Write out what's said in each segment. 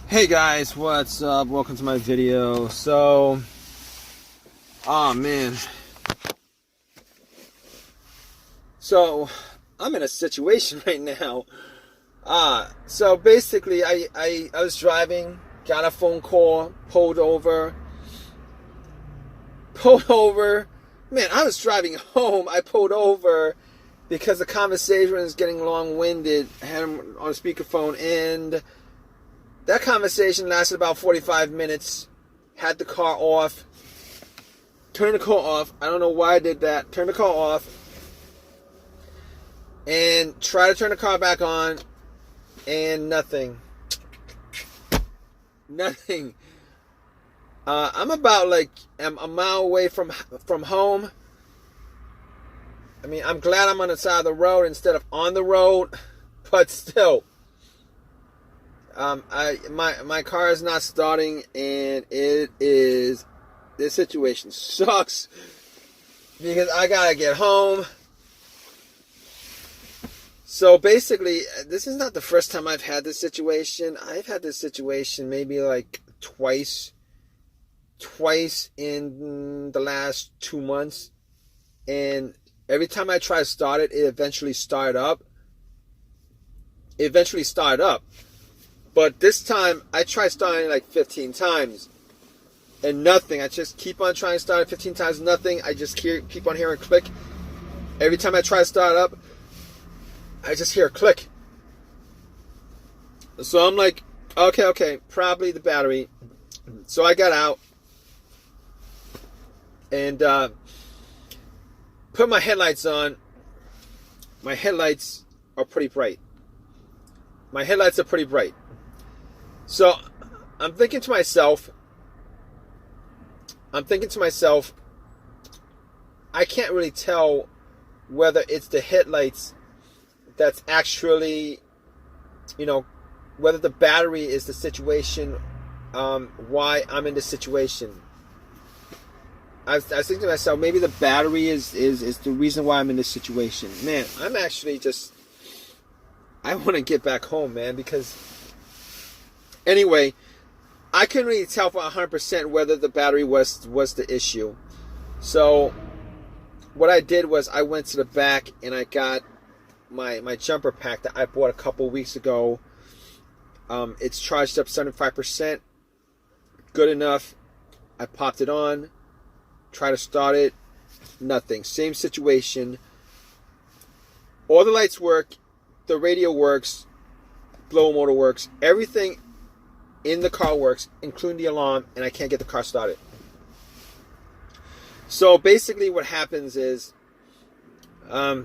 Hey guys, what's up? Welcome to my video. Oh man. So, I'm in a situation right now. So basically I was driving, got a phone call, pulled over. Man, I was driving home. I pulled over because the conversation was getting long-winded. I had him on speakerphone, and that conversation lasted about 45 minutes. Had the car off. Turned the car off. I don't know why I did that. Turned the car off. And tried to turn the car back on. And nothing. Nothing. I'm about like a mile away from home. I mean, I'm glad I'm on the side of the road instead of on the road. But still. My car is not starting, and this situation sucks because I gotta get home. So basically, this is not the first time I've had this situation. I've had this situation maybe like twice in the last 2 months, and every time I try to start it, it eventually started up. But this time, I tried starting it like 15 times. And nothing. I just keep on trying to start it 15 times. Nothing. I just keep on hearing click. Every time I try to start it up, I just hear a click. So I'm like, okay. Probably the battery. So I got out. And put my headlights on. My headlights are pretty bright. So, I'm thinking to myself, I can't really tell whether it's the headlights that's actually, whether the battery is the situation, why I'm in this situation. I was thinking to myself, maybe the battery is the reason why I'm in this situation. Man, I'm actually I want to get back home, man, because anyway, I couldn't really tell for 100% whether the battery was the issue. So what I did was I went to the back and I got my jumper pack that I bought a couple weeks ago. It's charged up 75%. Good enough. I popped it on. Tried to start it. Nothing. Same situation. All the lights work. The radio works. Blower motor works. Everything in the car works, including the alarm, and I can't get the car started. So basically what happens is I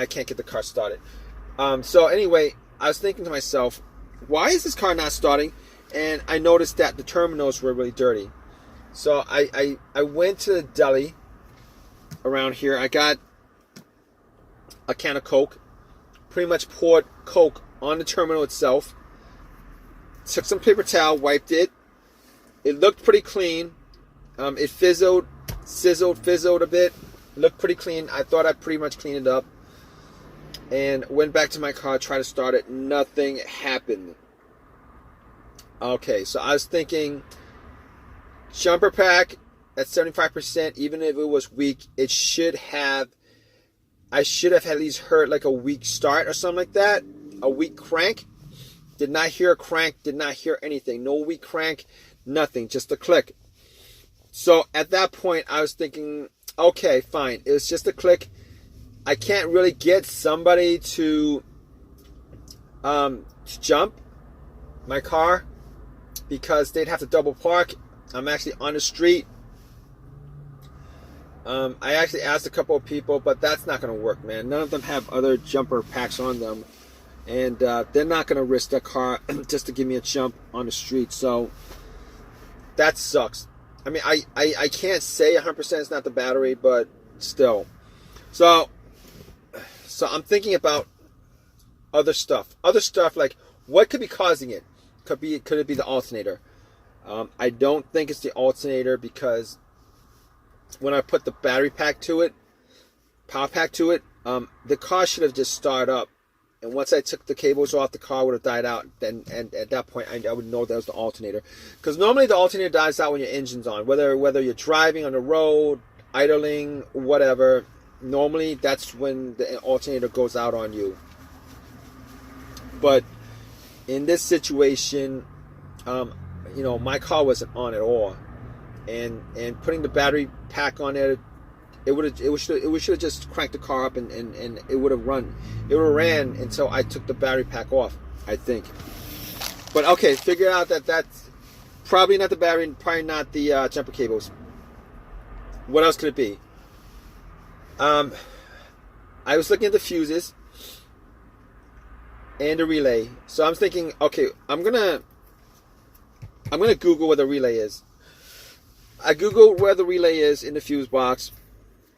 can't get the car started. So anyway, I was thinking to myself, why is this car not starting? And I noticed that the terminals were really dirty. So I went to the deli around here. I got a can of Coke. Pretty much poured Coke on the terminal itself. Took some paper towel, wiped it. It looked pretty clean. It sizzled a bit. It looked pretty clean. I thought I pretty much cleaned it up. And went back to my car, tried to start it. Nothing happened. Okay, so I was thinking, jumper pack at 75%, even if it was weak, I should have at least heard like a weak start or something like that. A weak crank. Did not hear a crank. Did not hear anything. No weak crank. Nothing. Just a click. So at that point, I was thinking, okay, fine. It was just a click. I can't really get somebody to jump my car because they'd have to double park. I'm actually on the street. I actually asked a couple of people, but that's not going to work, man. None of them have other jumper packs on them. And they're not going to risk their car just to give me a jump on the street. So that sucks. I mean, I can't say 100% it's not the battery, but still. So I'm thinking about other stuff. Other stuff like what could be causing it? Could it be the alternator? I don't think it's the alternator because when I put the battery pack to it, power pack to it, the car should have just started up And once I took the cables off, the car would have died out. Then, and at that point, I would know that was the alternator. Because normally the alternator dies out when your engine's on. Whether you're driving on the road, idling, whatever. Normally, that's when the alternator goes out on you. But in this situation, my car wasn't on at all, and putting the battery pack on there, it should have just cranked the car up and it would have ran until I took the battery pack off, I think. But okay, figure out that's probably not the battery, and probably not the jumper cables. What else could it be? I was looking at the fuses and the relay. So I'm thinking, okay, I'm gonna Google where the relay is. I Googled where the relay is in the fuse box.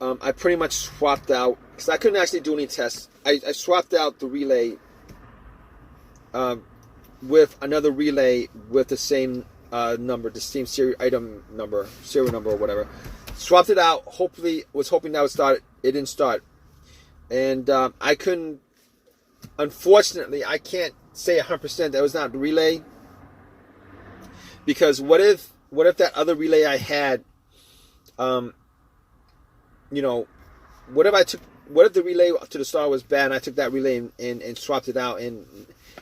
I pretty much swapped out, because I couldn't actually do any tests. I swapped out the relay with another relay with the same number, the same serial number or whatever. Swapped it out. Was hoping that would start. It didn't start, and I couldn't. Unfortunately, I can't say 100% that was not the relay, because what if that other relay I had, what if the relay to the star was bad and I took that relay and swapped it out, and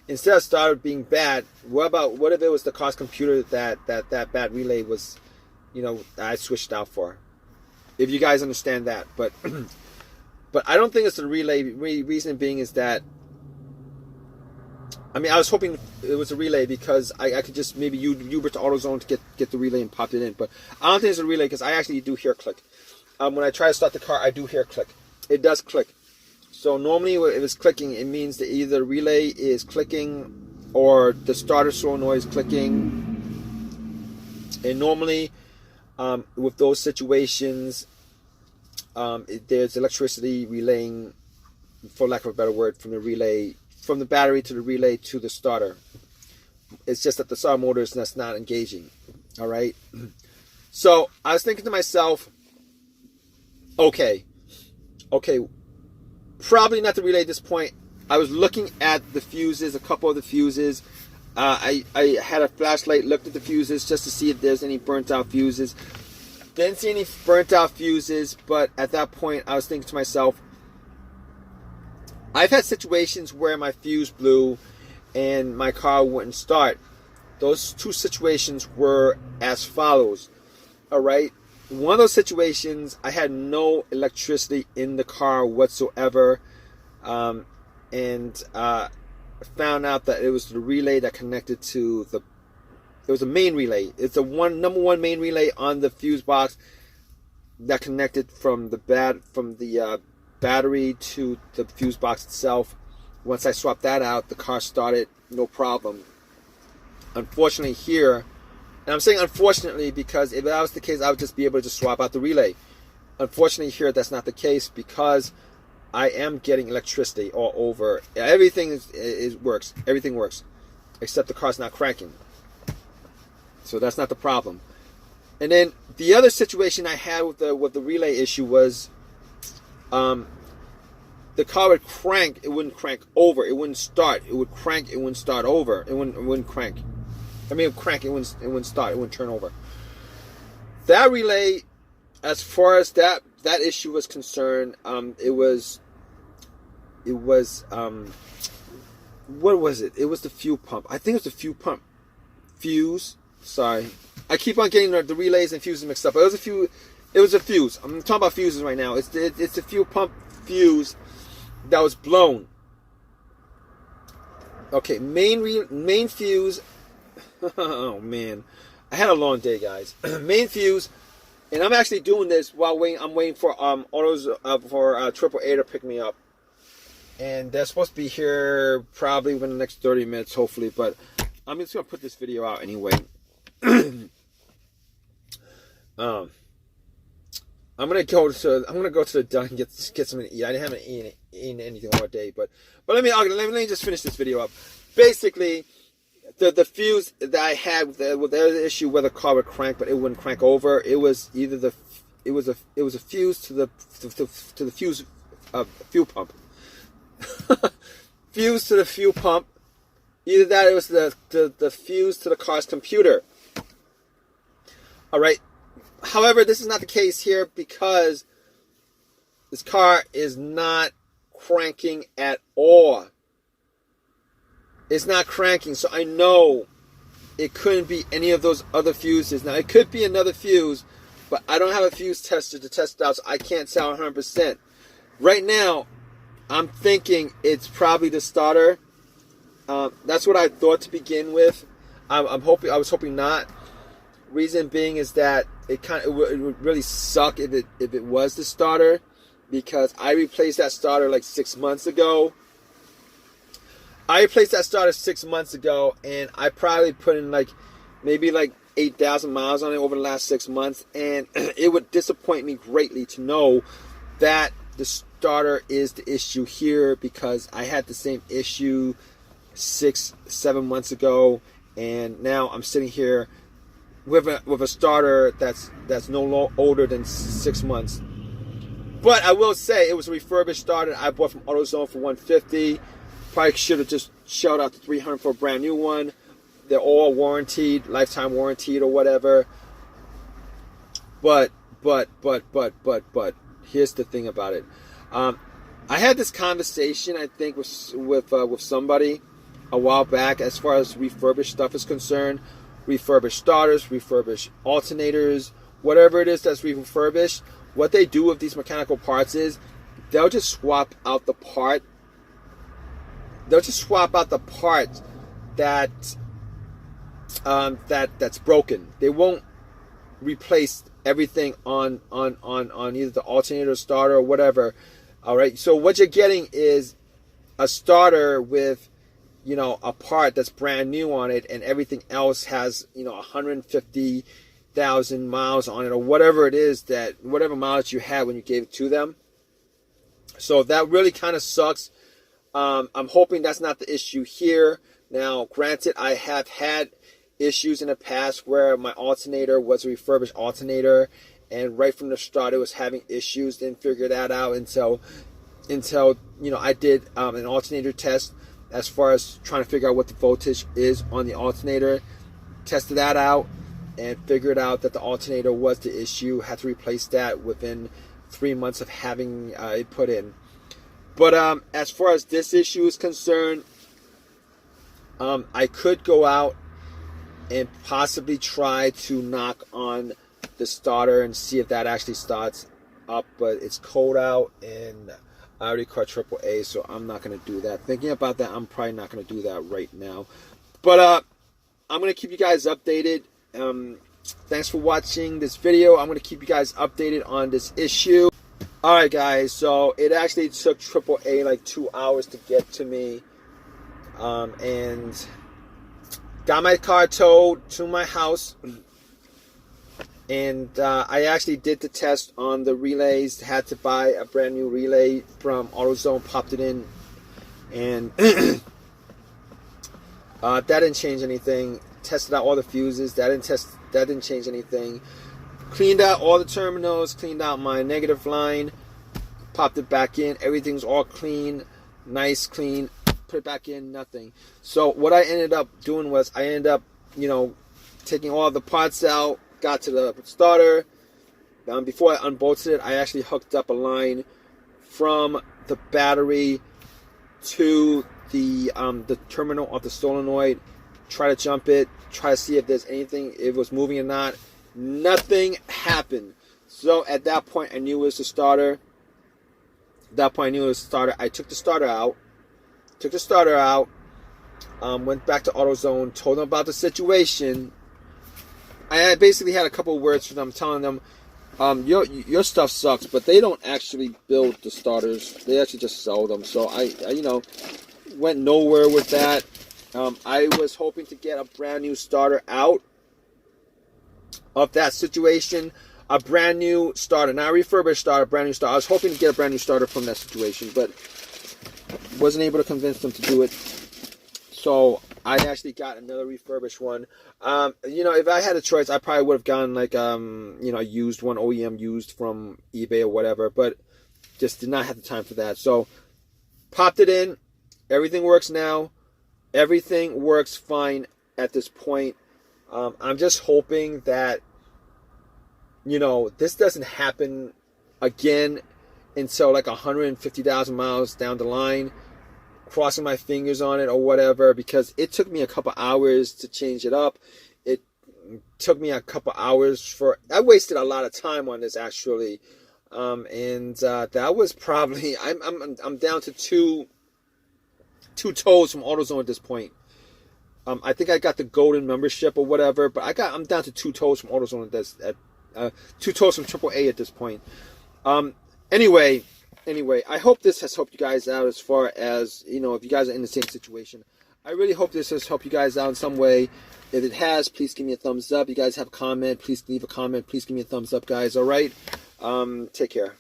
instead of star being bad, what if it was the car's computer that bad relay was, I switched out for? If you guys understand that, but I don't think it's the relay. Reason being is that, I was hoping it was a relay, because I could just maybe Uber to AutoZone to get the relay and pop it in. But I don't think it's a relay, because I actually do hear click. When I try to start the car, I do hear click. It does click. So normally if it's clicking, it means that either the relay is clicking or the starter solenoid is clicking. And normally with those situations, there's electricity relaying, for lack of a better word, from the battery to the relay to the starter. It's just that the starter motor is just not engaging. All right. So I was thinking to myself, okay, probably not the relay at this point. I was looking at the fuses, a couple of the fuses. I had a flashlight, looked at the fuses just to see if there's any burnt out fuses. Didn't see any burnt out fuses, but at that point I was thinking to myself, I've had situations where my fuse blew and my car wouldn't start. Those two situations were as follows. All right. One of those situations, I had no electricity in the car whatsoever. And found out that it was the relay that connected to it was a main relay. It's the number one main relay on the fuse box that connected from the battery to the fuse box itself. Once I swapped that out, the car started no problem. Unfortunately here, and I'm saying unfortunately because if that was the case, I would just be able to just swap out the relay. Unfortunately here, that's not the case, because I am getting electricity all over. Everything works. Everything works, except the car's not cranking. So that's not the problem. And then the other situation I had with the relay issue was, the car would crank. It wouldn't crank over. It wouldn't start. It would crank. It wouldn't start over. It wouldn't crank. It would crank. It wouldn't start. It wouldn't turn over. That relay, as far as that issue was concerned, it was what was it? It was the fuel pump. I think it was the fuel pump fuse. Sorry, I keep on getting the relays and fuses mixed up. It was a fuse. I'm talking about fuses right now. It's the fuel pump fuse that was blown. Okay, main fuse. Oh man, I had a long day, guys. Main fuse. And I'm actually doing this while I'm waiting for autos for AAA to pick me up, and they're supposed to be here probably within the next 30 minutes, hopefully. But I'm just gonna put this video out anyway. I'm gonna go to the diner and get something to eat. I haven't eaten anything all day, but let me just finish this video up. Basically, the fuse that I had with the issue where the car would crank, but it wouldn't crank over. It was either it was a fuse to the fuse fuel pump. fuse to the fuel pump. Either that or it was the fuse to the car's computer. Alright. However, this is not the case here because this car is not cranking at all. It's not cranking, so I know it couldn't be any of those other fuses. Now, it could be another fuse, but I don't have a fuse tester to test it out, so I can't tell 100%. Right now, I'm thinking it's probably the starter. That's what I thought to begin with. I was hoping not. Reason being is that it would really suck if it was the starter, because I replaced that starter like 6 months ago. I replaced that starter 6 months ago, and I probably put in maybe 8,000 miles on it over the last 6 months, and it would disappoint me greatly to know that the starter is the issue here, because I had the same issue 6-7 months ago, and now I'm sitting here with a starter that's no older than 6 months. But I will say it was a refurbished starter I bought from AutoZone for $150. Probably should have just shelled out the $300 for a brand new one. They're all warranted, lifetime warranted or whatever. But here's the thing about it. I had this conversation, I think, with somebody a while back as far as refurbished stuff is concerned. Refurbished starters, refurbished alternators, whatever it is that's refurbished. What they do with these mechanical parts is they'll just swap out the part. They'll just swap out the part that's broken. They won't replace everything on either the alternator, starter, or whatever. All right. So what you're getting is a starter with, a part that's brand new on it, and everything else has 150,000 miles on it, or whatever it is, whatever mileage you had when you gave it to them. So that really kind of sucks. I'm hoping that's not the issue here. Now, granted, I have had issues in the past where my alternator was a refurbished alternator, and right from the start it was having issues. Didn't figure that out until I did an alternator test as far as trying to figure out what the voltage is on the alternator. Tested that out and figured out that the alternator was the issue. Had to replace that within 3 months of having it put in. But as far as this issue is concerned, I could go out and possibly try to knock on the starter and see if that actually starts up. But it's cold out, and I already caught AAA, so I'm not going to do that. Thinking about that, I'm probably not going to do that right now. But I'm going to keep you guys updated. Thanks for watching this video. I'm going to keep you guys updated on this issue. Alright guys, so it actually took AAA like 2 hours to get to me, and got my car towed to my house, and I actually did the test on the relays. Had to buy a brand new relay from AutoZone, popped it in, and that didn't change anything. Tested out all the fuses, that didn't change anything. Cleaned out all the terminals, cleaned out my negative line, popped it back in. Everything's all clean, nice, clean. Put it back in, nothing. So what I ended up doing was I ended up, taking all the parts out, got to the starter. Before I unbolted it, I actually hooked up a line from the battery to the terminal of the solenoid. Try to jump it, try to see if there's anything, if it was moving or not. Nothing happened. So at that point, I knew it was the starter. I took the starter out. Went back to AutoZone, told them about the situation. I basically had a couple of words for them, telling them, your stuff sucks, but they don't actually build the starters. They actually just sell them. So I went nowhere with that. I was hoping to get a brand new starter out of that situation. A brand new starter, not a refurbished starter, brand new starter. I was hoping to get a brand new starter from that situation, but wasn't able to convince them to do it. So I actually got another refurbished one. If I had a choice, I probably would have gotten like a used one, OEM used from eBay or whatever, but just did not have the time for that. So popped it in, Everything works now. Everything works fine at this point. I'm just hoping that, this doesn't happen again until like 150,000 miles down the line, crossing my fingers on it or whatever, because it took me a couple hours to change it up. It took me a couple hours I wasted a lot of time on this actually. And that was probably, I'm down to two tows from AutoZone at this point. I think I got the golden membership or whatever, but I'm down to 2 tows from AutoZone at 2 tows from AAA at this point. Anyway, I hope this has helped you guys out as far as, if you guys are in the same situation. I really hope this has helped you guys out in some way. If it has, please give me a thumbs up. You guys have a comment, please leave a comment. Please give me a thumbs up, guys. All right? Take care.